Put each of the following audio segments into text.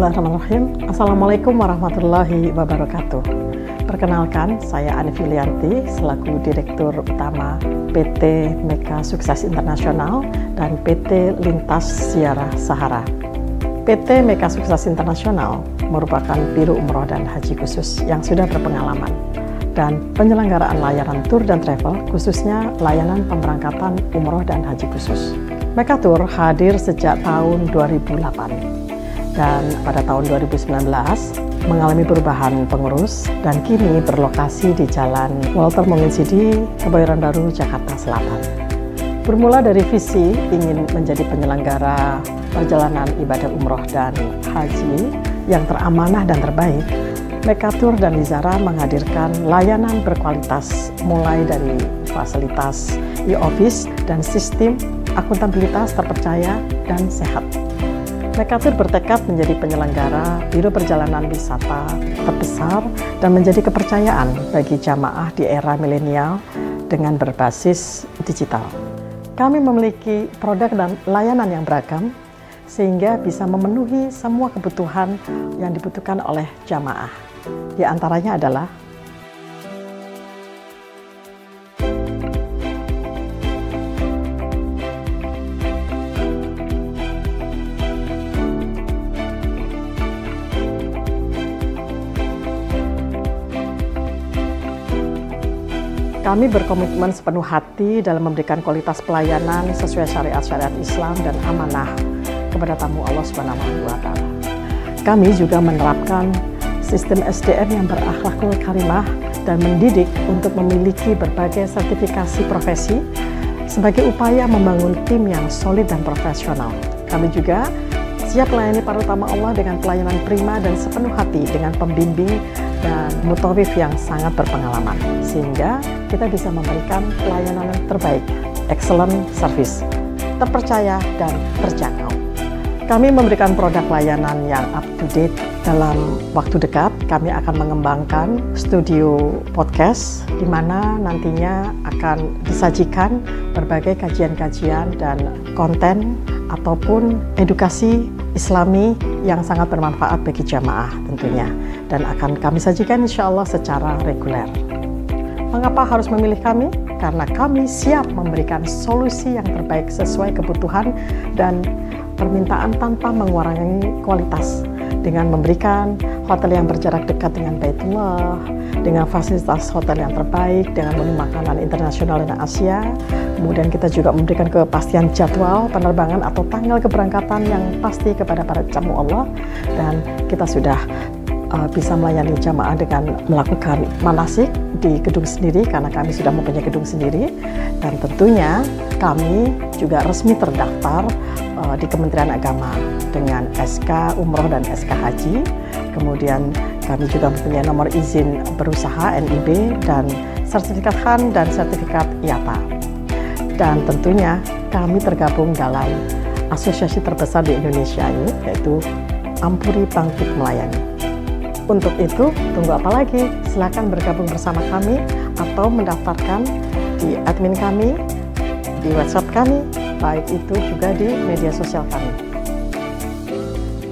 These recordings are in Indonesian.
Bismillahirrahmanirrahim. Assalamualaikum warahmatullahi wabarakatuh. Perkenalkan, saya Ani Filianti selaku Direktur Utama PT Mega Sukses Internasional dan PT Lintas Ziarah Sahara. PT Mega Sukses Internasional merupakan Biro Umroh dan Haji khusus yang sudah berpengalaman dan penyelenggaraan layanan tur dan travel, khususnya layanan pemberangkatan umroh dan haji khusus. Mekatur hadir sejak tahun 2008. Dan pada tahun 2019 mengalami perubahan pengurus dan kini berlokasi di Jalan Walter Monginsidi, Kebayoran Baru, Jakarta Selatan. Bermula dari visi ingin menjadi penyelenggara perjalanan ibadah umroh dan haji yang teramanah dan terbaik, Mekatur dan Wizara menghadirkan layanan berkualitas mulai dari fasilitas e-office dan sistem akuntabilitas terpercaya dan sehat. Mekatur bertekad menjadi penyelenggara biro perjalanan wisata terbesar dan menjadi kepercayaan bagi jamaah di era milenial dengan berbasis digital. Kami memiliki produk dan layanan yang beragam sehingga bisa memenuhi semua kebutuhan yang dibutuhkan oleh jamaah. Di antaranya adalah kami berkomitmen sepenuh hati dalam memberikan kualitas pelayanan sesuai syariat-syariat Islam dan amanah kepada tamu Allah Subhanahu wa Ta'ala. Kami juga menerapkan sistem SDM yang berakhlakul karimah dan mendidik untuk memiliki berbagai sertifikasi profesi sebagai upaya membangun tim yang solid dan profesional. Kami juga siap melayani para tamu Allah dengan pelayanan prima dan sepenuh hati dengan pembimbing dan mutawif yang sangat berpengalaman, sehingga kita bisa memberikan pelayanan yang terbaik, excellent service, terpercaya dan terjangkau. Kami memberikan produk layanan yang up to date. Dalam waktu dekat, kami akan mengembangkan studio podcast, di mana nantinya akan disajikan berbagai kajian-kajian dan konten ataupun edukasi Islami yang sangat bermanfaat bagi jamaah tentunya, dan akan kami sajikan insya Allah secara reguler. Mengapa harus memilih kami? Karena kami siap memberikan solusi yang terbaik sesuai kebutuhan dan permintaan tanpa mengurangi kualitas, dengan memberikan hotel yang berjarak dekat dengan Baitullah, dengan fasilitas hotel yang terbaik, dengan menu makanan internasional dan Asia. Kemudian kita juga memberikan kepastian jadwal penerbangan atau tanggal keberangkatan yang pasti kepada para tamu Allah, dan kita sudah bisa melayani jamaah dengan melakukan manasik di gedung sendiri karena kami sudah mempunyai gedung sendiri, dan tentunya kami juga resmi terdaftar di Kementerian Agama dengan SK Umroh dan SK Haji. Kemudian kami juga mempunyai nomor izin berusaha NIB dan sertifikat HAN dan sertifikat IATA. Dan tentunya kami tergabung dalam asosiasi terbesar di Indonesia ini, yaitu Ampuri Bangkit Melayani. Untuk itu, tunggu apa lagi? Silakan bergabung bersama kami atau mendaftarkan di admin kami, di WhatsApp kami, baik itu juga di media sosial kami.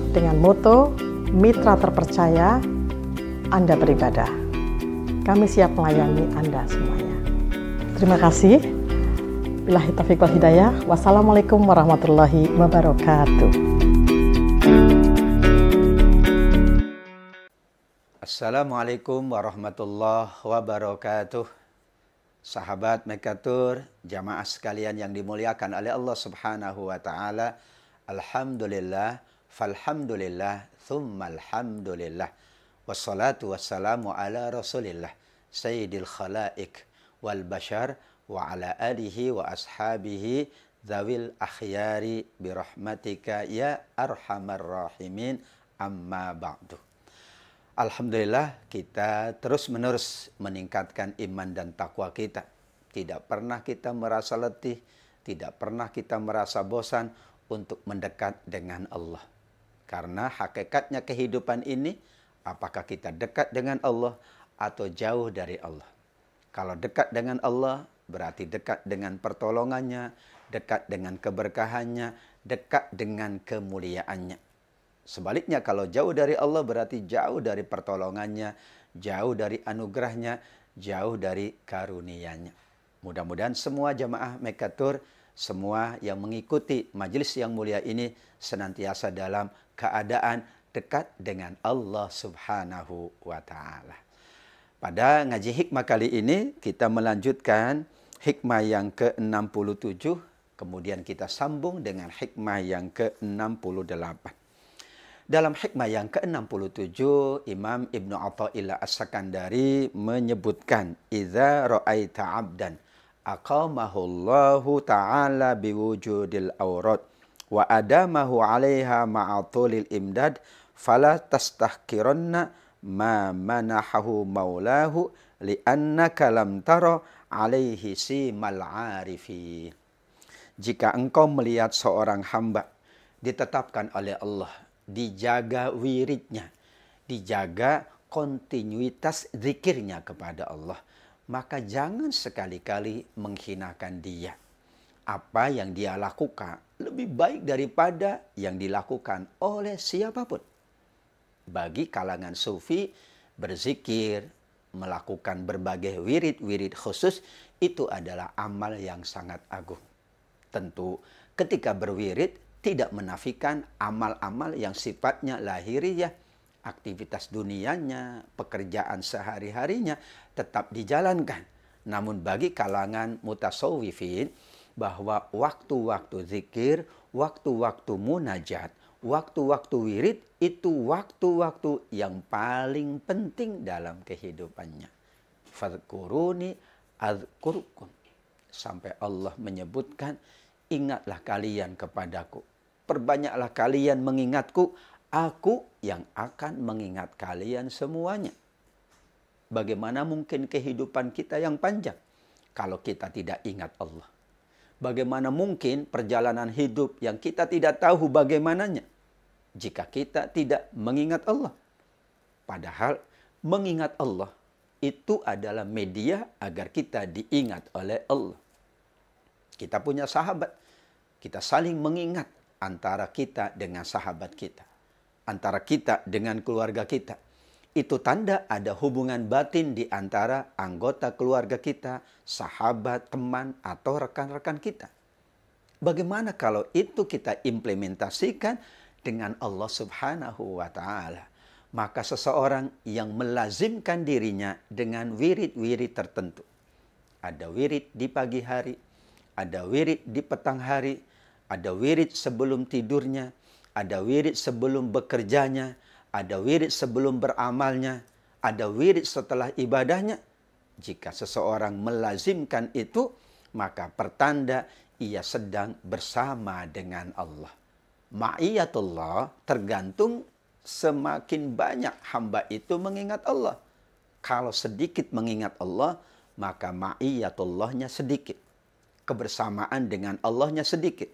Dengan moto, mitra terpercaya, Anda beribadah. Kami siap melayani Anda semuanya. Terima kasih. Billahi taufiq wal hidayah. Wassalamualaikum warahmatullahi wabarakatuh. Assalamualaikum warahmatullahi wabarakatuh. Sahabat Mekatur, jamaah sekalian yang dimuliakan oleh Allah Subhanahu wa Ta'ala. Alhamdulillah, falhamdulillah, thumma alhamdulillah. Wassalatu wassalamu ala Rasulillah, Sayyidil khalaik wal bashar wa ala alihi wa ashabihi zawil akhyari birahmatika ya arhamar rahimin, amma ba'du. Alhamdulillah, kita terus-menerus meningkatkan iman dan takwa kita. Tidak pernah kita merasa letih, tidak pernah kita merasa bosan untuk mendekat dengan Allah. Karena hakikatnya kehidupan ini, apakah kita dekat dengan Allah atau jauh dari Allah. Kalau dekat dengan Allah, berarti dekat dengan pertolongannya, dekat dengan keberkahannya, dekat dengan kemuliaannya. Sebaliknya kalau jauh dari Allah berarti jauh dari pertolongannya, jauh dari anugerahnya, jauh dari karunia-Nya. Mudah-mudahan semua jamaah Mekatur, semua yang mengikuti majelis yang mulia ini senantiasa dalam keadaan dekat dengan Allah Subhanahu wa Ta'ala. Pada ngaji hikmah kali ini kita melanjutkan hikmah yang ke-67, kemudian kita sambung dengan hikmah yang ke-68. Dalam hikmah yang ke-67, Imam Ibnu Athaillah As-Sakandari menyebutkan, "Idza ra'aita 'abdan aqamahullahu ta'ala biwujudil awrad wa adamahu 'alaiha ma'athulil imdad fala tastahkiranna ma manahahu maulahu li'annaka lam tara 'alaihi simal 'arifi." Jika engkau melihat seorang hamba ditetapkan oleh Allah, dijaga wiridnya, dijaga kontinuitas zikirnya kepada Allah, maka jangan sekali-kali menghinakan dia. Apa yang dia lakukan lebih baik daripada yang dilakukan oleh siapapun. Bagi kalangan sufi, berzikir, melakukan berbagai wirid-wirid khusus, itu adalah amal yang sangat agung. Tentu ketika berwirid tidak menafikan amal-amal yang sifatnya lahiriah, aktivitas dunianya, pekerjaan sehari-harinya tetap dijalankan. Namun bagi kalangan mutasawwifin, bahwa waktu-waktu zikir, waktu-waktu munajat, waktu-waktu wirid, itu waktu-waktu yang paling penting dalam kehidupannya. Fadhkuruni adzkurkum. Sampai Allah menyebutkan, ingatlah kalian kepadaku. Perbanyaklah kalian mengingatku, aku yang akan mengingat kalian semuanya. Bagaimana mungkin kehidupan kita yang panjang kalau kita tidak ingat Allah? Bagaimana mungkin perjalanan hidup yang kita tidak tahu bagaimananya jika kita tidak mengingat Allah? Padahal mengingat Allah itu adalah media agar kita diingat oleh Allah. Kita punya sahabat, kita saling mengingat antara kita dengan sahabat kita, antara kita dengan keluarga kita. Itu tanda ada hubungan batin di antara anggota keluarga kita, sahabat, teman, atau rekan-rekan kita. Bagaimana kalau itu kita implementasikan dengan Allah Subhanahu wa Ta'ala? Maka seseorang yang melazimkan dirinya dengan wirid-wirid tertentu. Ada wirid di pagi hari, ada wirid di petang hari, ada wirid sebelum tidurnya, ada wirid sebelum bekerjanya, ada wirid sebelum beramalnya, ada wirid setelah ibadahnya. Jika seseorang melazimkan itu, maka pertanda ia sedang bersama dengan Allah. Ma'iyatullah tergantung semakin banyak hamba itu mengingat Allah. Kalau sedikit mengingat Allah, maka ma'iyatullahnya sedikit. Kebersamaan dengan Allahnya sedikit.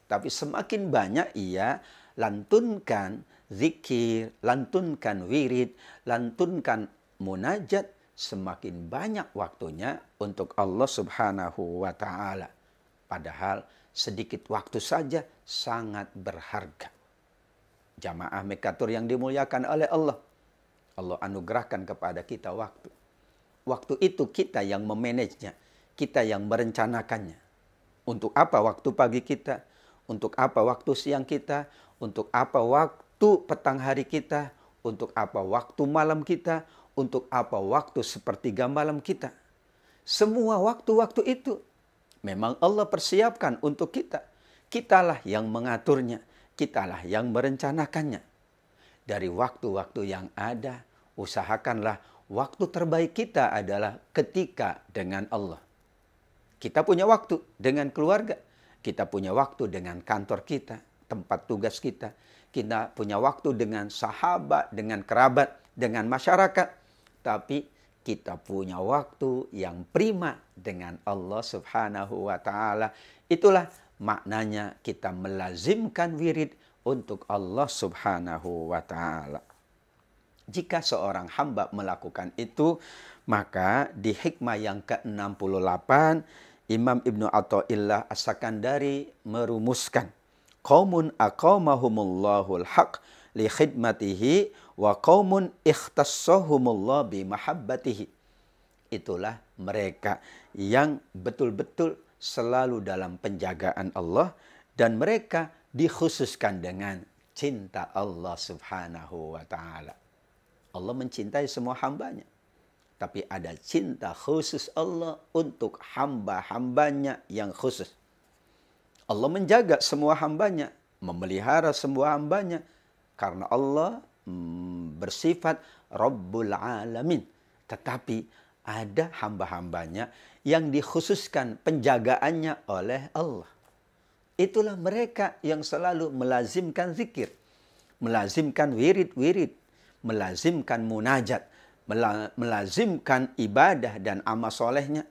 Tapi semakin banyak ia lantunkan zikir, lantunkan wirid, lantunkan munajat, semakin banyak waktunya untuk Allah Subhanahu wa Ta'ala. Padahal sedikit waktu saja sangat berharga. Jamaah Mekatur yang dimuliakan oleh Allah. Allah anugerahkan kepada kita waktu. Waktu itu kita yang memanagenya, kita yang merencanakannya. Untuk apa waktu pagi kita? Untuk apa waktu siang kita? Untuk apa waktu petang hari kita? Untuk apa waktu malam kita? Untuk apa waktu sepertiga malam kita? Semua waktu-waktu itu memang Allah persiapkan untuk kita. Kitalah yang mengaturnya. Kitalah yang merencanakannya. Dari waktu-waktu yang ada, usahakanlah waktu terbaik kita adalah ketika dengan Allah. Kita punya waktu dengan keluarga. Kita punya waktu dengan kantor kita, tempat tugas kita. Kita punya waktu dengan sahabat, dengan kerabat, dengan masyarakat. Tapi kita punya waktu yang prima dengan Allah Subhanahu wa Ta'ala. Itulah maknanya kita melazimkan wirid untuk Allah Subhanahu wa Ta'ala. Jika seorang hamba melakukan itu, maka di hikmah yang ke-68, Imam Ibnu Athaillah As-Sakandari merumuskan, qaumun aqamahumullahul haq li khidmatihi wa qaumun ikhtassahumullah bi mahabbatihi. Itulah mereka yang betul-betul selalu dalam penjagaan Allah dan mereka dikhususkan dengan cinta Allah Subhanahu wa taala. Allah mencintai semua hambanya. Tapi ada cinta khusus Allah untuk hamba-hambanya yang khusus. Allah menjaga semua hambanya, memelihara semua hambanya. Karena Allah bersifat Rabbul Alamin. Tetapi ada hamba-hambanya yang dikhususkan penjagaannya oleh Allah. Itulah mereka yang selalu melazimkan zikir, melazimkan wirid-wirid, melazimkan munajat, melazimkan ibadah dan amal solehnya.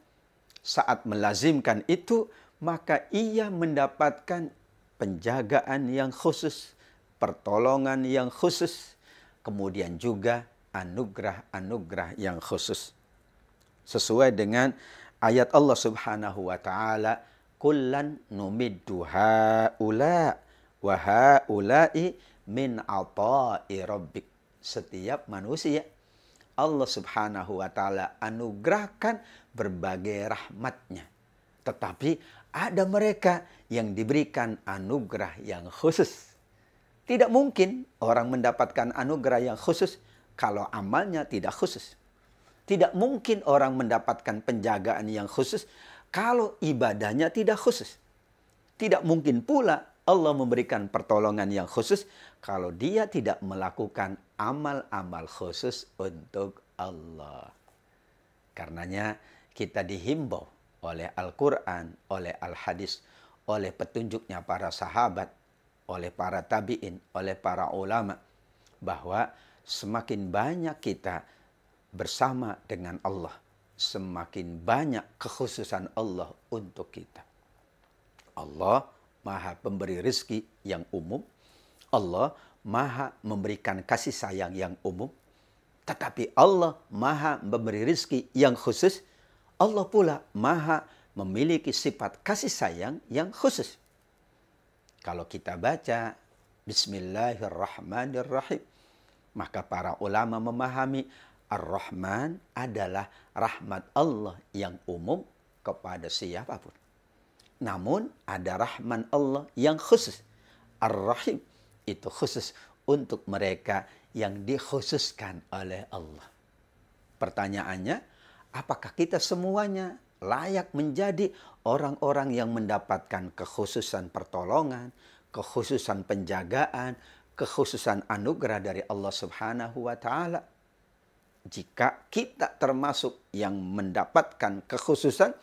Saat melazimkan itu, maka ia mendapatkan penjagaan yang khusus, pertolongan yang khusus, kemudian juga anugerah-anugerah yang khusus. Sesuai dengan ayat Allah Subhanahu wa taala, kullan numiddu haula wa haula'i min ata'i rabbik. Setiap manusia Allah Subhanahu wa taala anugerahkan berbagai rahmatnya. Tetapi ada mereka yang diberikan anugerah yang khusus. Tidak mungkin orang mendapatkan anugerah yang khusus kalau amalnya tidak khusus. Tidak mungkin orang mendapatkan penjagaan yang khusus kalau ibadahnya tidak khusus. Tidak mungkin pula Allah memberikan pertolongan yang khusus kalau dia tidak melakukan amal-amal khusus untuk Allah. Karenanya kita dihimbau oleh Al-Quran, oleh Al-Hadis, oleh petunjuknya para sahabat, oleh para tabi'in, oleh para ulama, bahwa semakin banyak kita bersama dengan Allah, semakin banyak kekhususan Allah untuk kita. Allah Maha pemberi rezeki yang umum. Allah Maha memberikan kasih sayang yang umum. Tetapi Allah Maha memberi rezeki yang khusus. Allah pula Maha memiliki sifat kasih sayang yang khusus. Kalau kita baca Bismillahirrahmanirrahim, maka para ulama memahami Ar-Rahman adalah rahmat Allah yang umum kepada siapapun. Namun ada rahman Allah yang khusus. Ar-Rahim itu khusus untuk mereka yang dikhususkan oleh Allah. Pertanyaannya, apakah kita semuanya layak menjadi orang-orang yang mendapatkan kekhususan pertolongan, kekhususan penjagaan, kekhususan anugerah dari Allah Subhanahu wa taala? Jika kita termasuk yang mendapatkan kekhususan,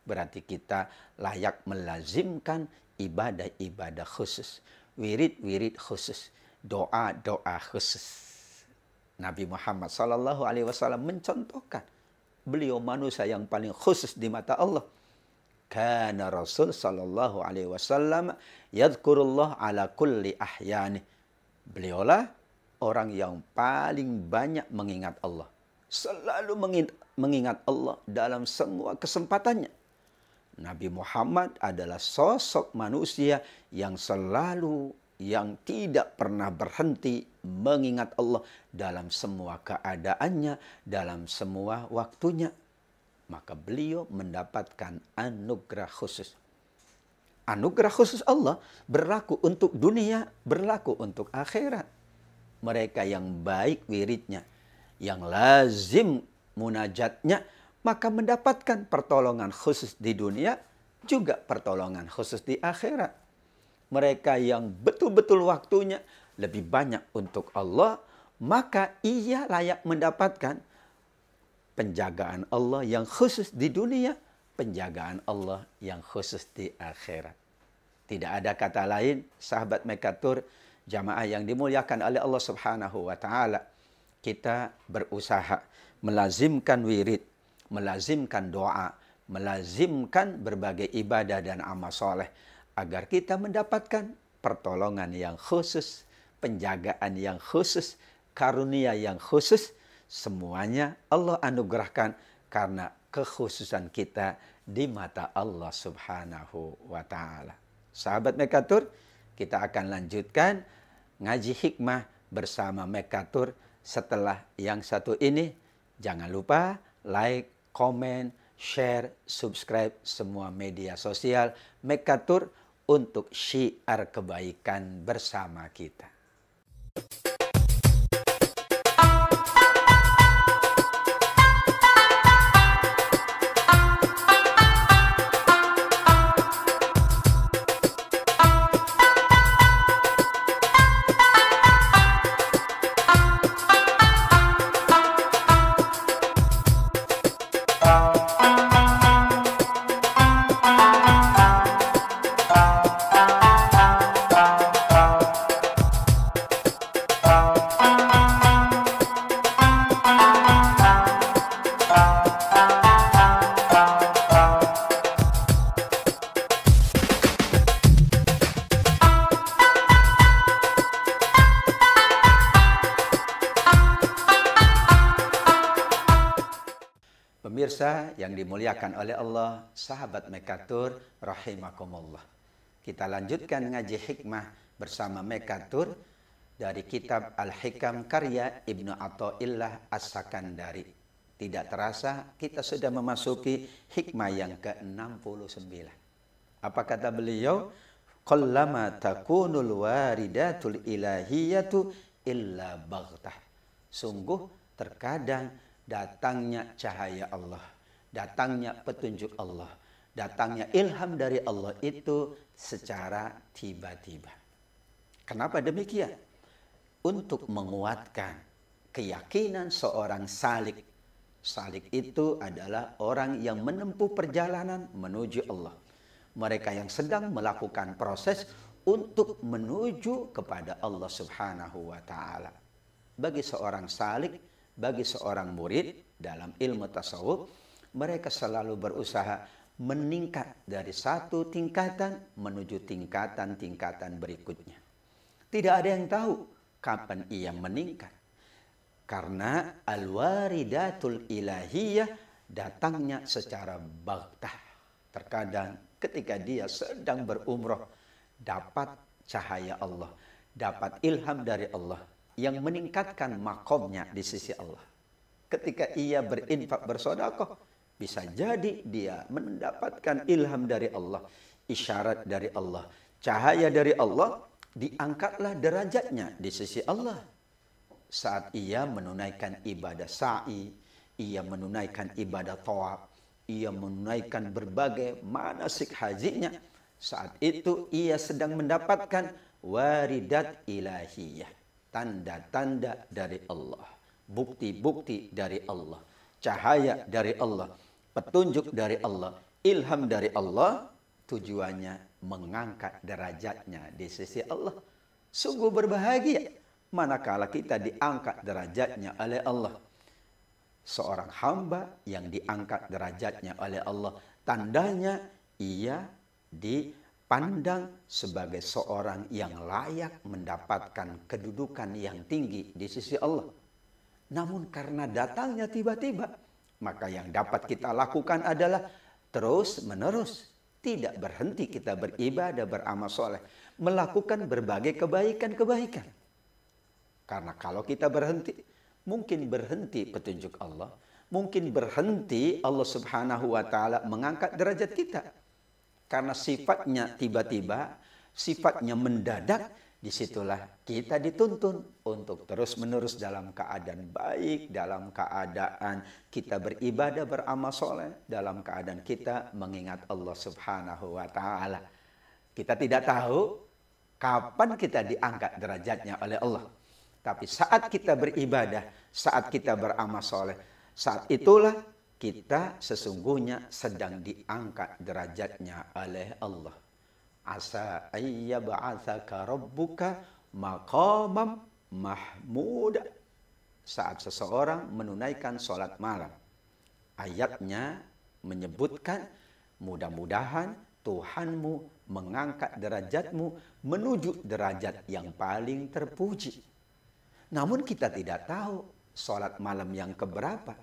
berarti kita layak melazimkan ibadah-ibadah khusus, wirid-wirid khusus, doa-doa khusus. Nabi Muhammad SAW mencontohkan, beliau manusia yang paling khusus di mata Allah. Kana Rasul SAW yadhkurullah ala kulli ahyani. Beliaulah orang yang paling banyak mengingat Allah. Selalu mengingat Allah dalam semua kesempatannya. Nabi Muhammad adalah sosok manusia yang selalu, yang tidak pernah berhenti mengingat Allah dalam semua keadaannya, dalam semua waktunya. Maka beliau mendapatkan anugerah khusus. Anugerah khusus Allah berlaku untuk dunia, berlaku untuk akhirat. Mereka yang baik wiridnya, yang lazim munajatnya, maka mendapatkan pertolongan khusus di dunia, juga pertolongan khusus di akhirat. Mereka yang betul-betul waktunya lebih banyak untuk Allah, maka ia layak mendapatkan penjagaan Allah yang khusus di dunia, penjagaan Allah yang khusus di akhirat. Tidak ada kata lain, sahabat Mekatur, jamaah yang dimuliakan oleh Allah Subhanahu wa taala, kita berusaha melazimkan wirid, melazimkan doa, melazimkan berbagai ibadah dan amal soleh, agar kita mendapatkan pertolongan yang khusus, penjagaan yang khusus, karunia yang khusus. Semuanya Allah anugerahkan karena kekhususan kita di mata Allah Subhanahu wa taala. Sahabat Mekatur, kita akan lanjutkan ngaji hikmah bersama Mekatur. Setelah yang satu ini, jangan lupa like, komen, share, subscribe semua media sosial Mekatur untuk syiar kebaikan bersama kita. Pemirsa yang dimuliakan oleh Allah, sahabat Mekatur rahimakumullah. Kita lanjutkan ngaji hikmah bersama Mekatur dari kitab Al-Hikam karya Ibnu Athaillah As-Sakandari. Tidak terasa kita sudah memasuki hikmah yang ke-69. Apa kata beliau? Qallama takunul waridatul ilahiyatu illa baghtah. Sungguh terkadang datangnya cahaya Allah, datangnya petunjuk Allah, datangnya ilham dari Allah itu secara tiba-tiba. Kenapa demikian? Untuk menguatkan keyakinan seorang salik. Salik itu adalah orang yang menempuh perjalanan menuju Allah. Mereka yang sedang melakukan proses untuk menuju kepada Allah Subhanahu wa Ta'ala. Bagi seorang salik, bagi seorang murid dalam ilmu tasawuf, mereka selalu berusaha meningkat dari satu tingkatan menuju tingkatan-tingkatan berikutnya. Tidak ada yang tahu kapan ia meningkat. Karena al-waridatul ilahiyah datangnya secara baghtah. Terkadang ketika dia sedang berumrah, dapat cahaya Allah, dapat ilham dari Allah yang meningkatkan makomnya di sisi Allah. Ketika ia berinfak bersedekah, bisa jadi dia mendapatkan ilham dari Allah, isyarat dari Allah, cahaya dari Allah, diangkatlah derajatnya di sisi Allah. Saat ia menunaikan ibadah sa'i, ia menunaikan ibadah tawaf, ia menunaikan berbagai manasik hajinya, saat itu ia sedang mendapatkan waridat ilahiyah. Tanda-tanda dari Allah, bukti-bukti dari Allah, cahaya dari Allah, petunjuk dari Allah, ilham dari Allah, tujuannya mengangkat derajatnya di sisi Allah. Sungguh berbahagia manakala kita diangkat derajatnya oleh Allah. Seorang hamba yang diangkat derajatnya oleh Allah, tandanya ia dipandang sebagai seorang yang layak mendapatkan kedudukan yang tinggi di sisi Allah. Namun karena datangnya tiba-tiba, maka yang dapat kita lakukan adalah terus-menerus, tidak berhenti kita beribadah, beramal soleh, melakukan berbagai kebaikan-kebaikan. Karena kalau kita berhenti, mungkin berhenti petunjuk Allah, mungkin berhenti Allah Subhanahu wa Ta'ala mengangkat derajat kita. Karena sifatnya tiba-tiba, sifatnya mendadak, disitulah kita dituntun untuk terus-menerus dalam keadaan baik, dalam keadaan kita beribadah, beramal soleh, dalam keadaan kita mengingat Allah Subhanahu wa Ta'ala. Kita tidak tahu kapan kita diangkat derajatnya oleh Allah. Tapi saat kita beribadah, saat kita beramal soleh, saat itulah kita sesungguhnya sedang diangkat derajatnya oleh Allah. Asa ayyab'atsaka rabbuka maqamam mahmuda. Saat seseorang menunaikan sholat malam, ayatnya menyebutkan mudah-mudahan Tuhanmu mengangkat derajatmu menuju derajat yang paling terpuji. Namun kita tidak tahu sholat malam yang keberapa,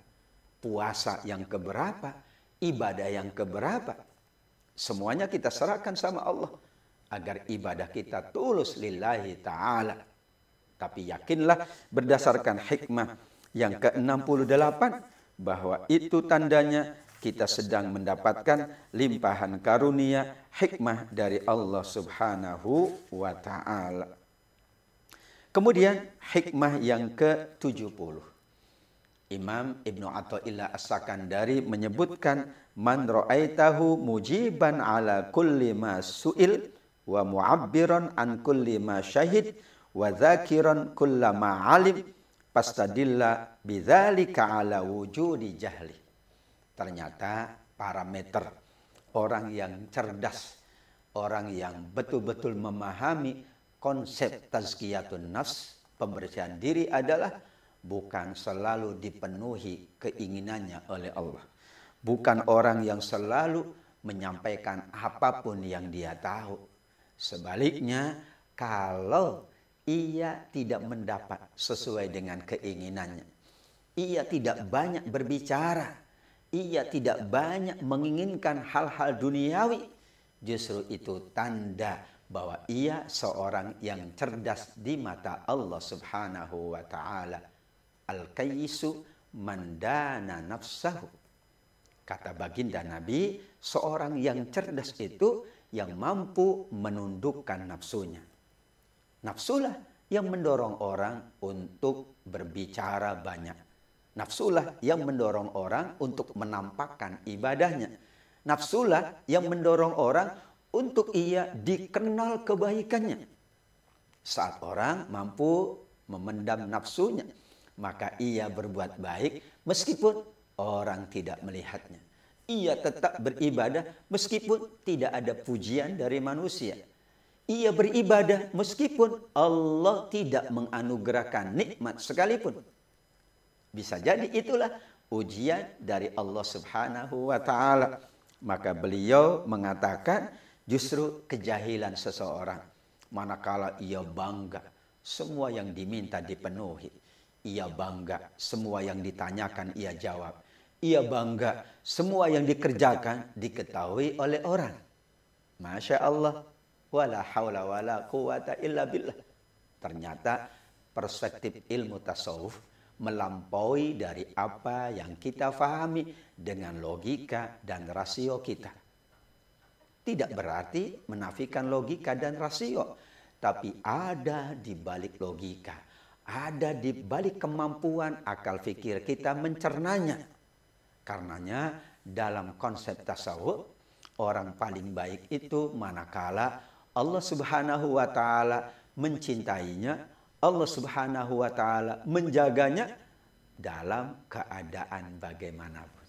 puasa yang keberapa, ibadah yang keberapa. Semuanya kita serahkan sama Allah agar ibadah kita tulus lillahi ta'ala. Tapi yakinlah berdasarkan hikmah yang ke-68 bahwa itu tandanya kita sedang mendapatkan limpahan karunia hikmah dari Allah Subhanahu wa Ta'ala. Kemudian hikmah yang ke-70. Imam Ibnu Athaillah As-Sakandari menyebutkan, man ra'aitahu mujiban ala kulli ma su'il wa mu'abbiran an kulli ma syahid wa dzakiran kulla ma alim fastadilla bidzalika ala wujudi jahli. Ternyata parameter orang yang cerdas, orang yang betul-betul memahami konsep tazkiyatun nafs, pembersihan diri adalah bukan selalu dipenuhi keinginannya oleh Allah. Bukan orang yang selalu menyampaikan apapun yang dia tahu. Sebaliknya, kalau ia tidak mendapat sesuai dengan keinginannya, ia tidak banyak berbicara, ia tidak banyak menginginkan hal-hal duniawi, justru itu tanda bahwa ia seorang yang cerdas di mata Allah Subhanahu wa Ta'ala. Al-kayyisu mandana nafsahu. Kata baginda Nabi, seorang yang cerdas itu yang mampu menundukkan nafsunya. Nafsulah yang mendorong orang untuk berbicara banyak. Nafsulah yang mendorong orang untuk menampakkan ibadahnya. Nafsulah yang mendorong orang untuk ia dikenal kebaikannya. Saat orang mampu memendam nafsunya, maka ia berbuat baik meskipun orang tidak melihatnya. Ia tetap beribadah meskipun tidak ada pujian dari manusia. Ia beribadah meskipun Allah tidak menganugerahkan nikmat sekalipun. Bisa jadi itulah ujian dari Allah Subhanahu wa Ta'ala. Maka beliau mengatakan, justru kejahilan seseorang manakala ia bangga semua yang diminta dipenuhi. Ia bangga semua yang ditanyakan ia jawab. Ia bangga semua yang dikerjakan diketahui oleh orang. Masya Allah. Wala hawla wala quwata illa billah. Ternyata perspektif ilmu tasawuf melampaui dari apa yang kita fahami dengan logika dan rasio kita. Tidak berarti menafikan logika dan rasio, tapi ada di balik logika, ada di balik kemampuan akal fikir kita mencernanya. Karenanya dalam konsep tasawuf, orang paling baik itu manakala Allah Subhanahu wa Ta'ala mencintainya, Allah Subhanahu wa Ta'ala menjaganya dalam keadaan bagaimanapun.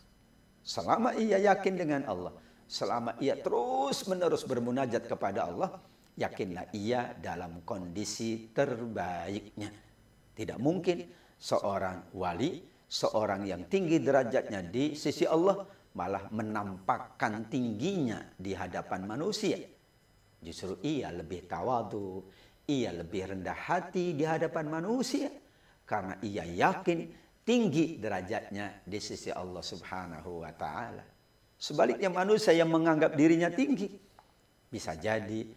Selama ia yakin dengan Allah, selama ia terus-menerus bermunajat kepada Allah, yakinlah ia dalam kondisi terbaiknya. Tidak mungkin seorang wali, seorang yang tinggi derajatnya di sisi Allah, malah menampakkan tingginya di hadapan manusia. Justru ia lebih tawadu, ia lebih rendah hati di hadapan manusia, karena ia yakin tinggi derajatnya di sisi Allah Subhanahu wa Ta'ala. Sebaliknya manusia yang menganggap dirinya tinggi, bisa jadi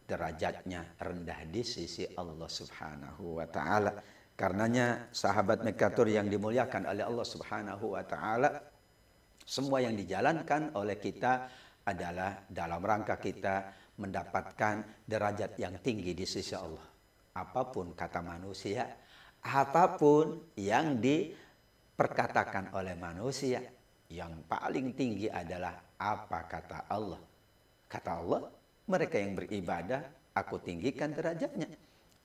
derajatnya rendah di sisi Allah Subhanahu wa Ta'ala. Karenanya sahabat Mekatur yang dimuliakan oleh Allah Subhanahu wa Ta'ala, semua yang dijalankan oleh kita adalah dalam rangka kita mendapatkan derajat yang tinggi di sisi Allah. Apapun kata manusia, apapun yang diperkatakan oleh manusia, yang paling tinggi adalah apa kata Allah. Kata Allah, mereka yang beribadah, aku tinggikan derajatnya.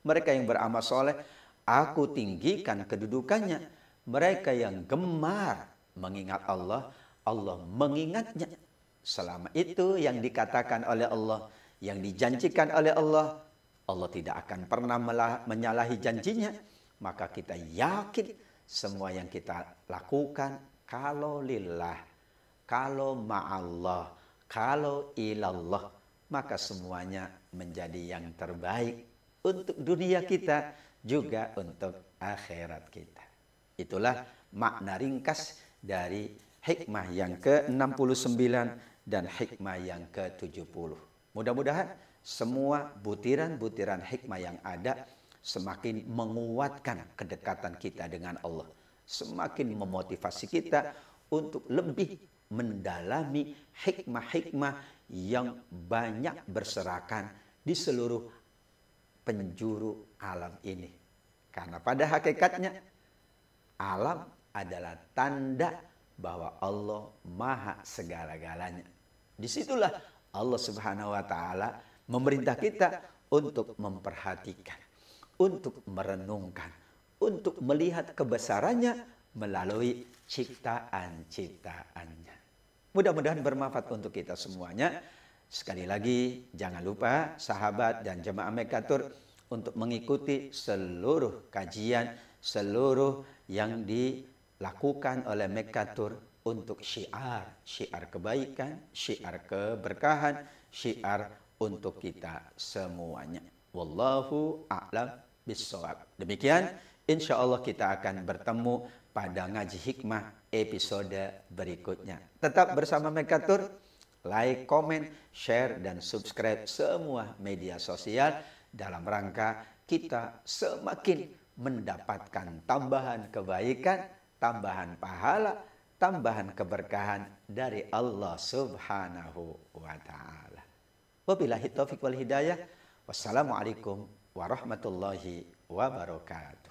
Mereka yang beramal soleh, aku tinggikan kedudukannya. Mereka yang gemar mengingat Allah, Allah mengingatnya. Selama itu yang dikatakan oleh Allah, yang dijanjikan oleh Allah, Allah tidak akan pernah menyalahi janjinya. Maka kita yakin semua yang kita lakukan, kalau lillah, kalau ma'allah, kalau ilallah, maka semuanya menjadi yang terbaik untuk dunia kita, juga untuk akhirat kita. Itulah makna ringkas dari hikmah yang ke-69 dan hikmah yang ke-70. Mudah-mudahan semua butiran-butiran hikmah yang ada semakin menguatkan kedekatan kita dengan Allah, semakin memotivasi kita untuk lebih mendalami hikmah-hikmah yang banyak berserakan di seluruh penjuru alam ini. Karena pada hakikatnya alam adalah tanda bahwa Allah maha segala-galanya. Disitulah Allah Subhanahu wa Ta'ala memerintah kita untuk memperhatikan, untuk merenungkan, untuk melihat kebesarannya melalui ciptaan-ciptaannya. Mudah-mudahan bermanfaat untuk kita semuanya. Sekali lagi, jangan lupa sahabat dan jemaah Mekatur untuk mengikuti seluruh kajian, seluruh yang dilakukan oleh Mekatur untuk syiar kebaikan, syiar keberkahan, syiar untuk kita semuanya. Wallahu a'lam bishawab. Demikian, insya Allah kita akan bertemu pada ngaji hikmah episode berikutnya. Tetap bersama Mekatur, like, komen, share, dan subscribe semua media sosial dalam rangka kita semakin mendapatkan tambahan kebaikan, tambahan pahala, tambahan keberkahan dari Allah Subhanahu wa Ta'ala. Wabillahi taufiq wal hidayah. Wassalamualaikum warahmatullahi wabarakatuh.